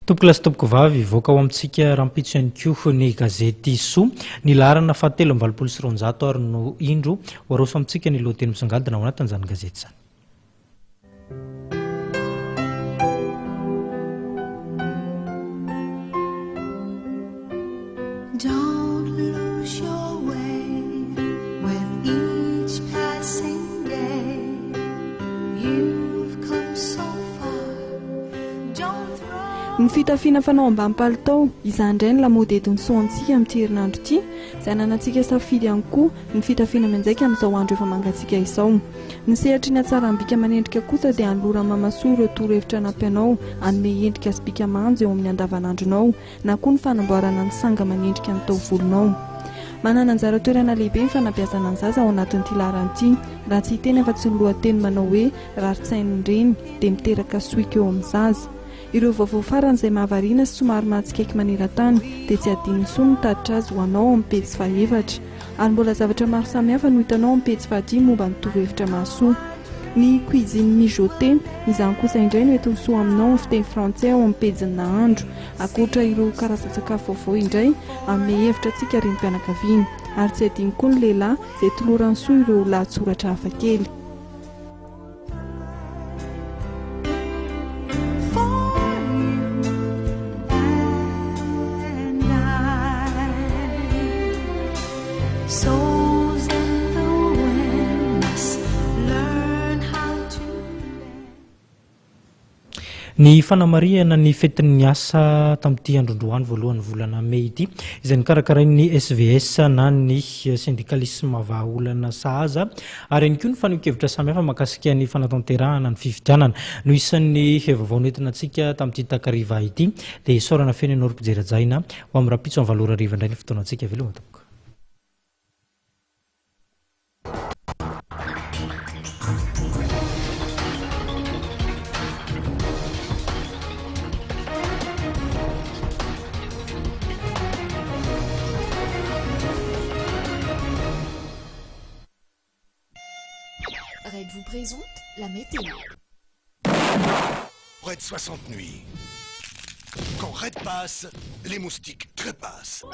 Tomboky lasy vavy voaka ao amintsika rampitso ihany koa ny gazety Soa ny laharana fahatelo amby valopolo sy roanjato ary no indro hoaroso amintsika ny lohateny misongadina ao anatin'izany gazety izany. Don't lose your way with each passing day. You've come so far. Don't throw. Ny fitafiana fanao ambany palitao izany indray ny lamaody eto ny soantsika amin'ity herinandro ity izay ananantsika safidy ihany koa ny fitafiana manjaika amin'izao andro efa mangatsika izao. Ny sehatrina tsara ambika manendrika kosa dia anlora mamasoa ireo torohevitra nampianao anome endrika sy bika manjo eo amin'ny andavanandronao na koa ny fanamboarana ny sanga manendrika ny taovolonao. Manana anjara toerana lehibe ny fanabeazana ny zaza ao anatin'ity laharan'ity raha tsy hiteny afa tsy ny lohateny manao hoe raritsain'ny reny dia miteraka soika eo amin'ny zaza. Ireo vaovao farany izay mahavariana sy somary mahatsikaiky maneran-tany dia tsy adino ny soa mitaditra azy ho anao amin'ny pejy faha-efatra ary mbola zavatra maro samihafa no hitanao amin'ny pejy faha-5 momba ny torohevitra mahasoa. Ny cuisine mijoté izany kosa indray no eto soa aminao amin'ny fiteny frantsay ao amin'ny pejy nahandro akoatra ireo karazan-tsakafo vaovao indray amin'ny hevitra antsika renim-pianakaviana ary tsy adino koa ny lehilahy izay toloran'ny soa ireo lahatsoratra hafakely. Ny fanamariana ny fetin'ny asa tamin'ity androndroany voalohan'ny volana Mey ity izay nikarakarain'ny SVS na ny syndicalisme vahaolana sahaza ary ihany koa ny faneho-kevitra samihafa mahakasika ny fanatanterahana ny fifidianana no isan'ny vaovao nentina antsika tamin'ity takariva ity dia isaorana feno ianao ry-mpijery-jaina ho amin'ny rapitso amin'ny 7 ariva indray ny fotoana antsika veloma tompoko. Red vous présente la météo. Près de 60 nuits. Quand Red passe, les moustiques trépassent.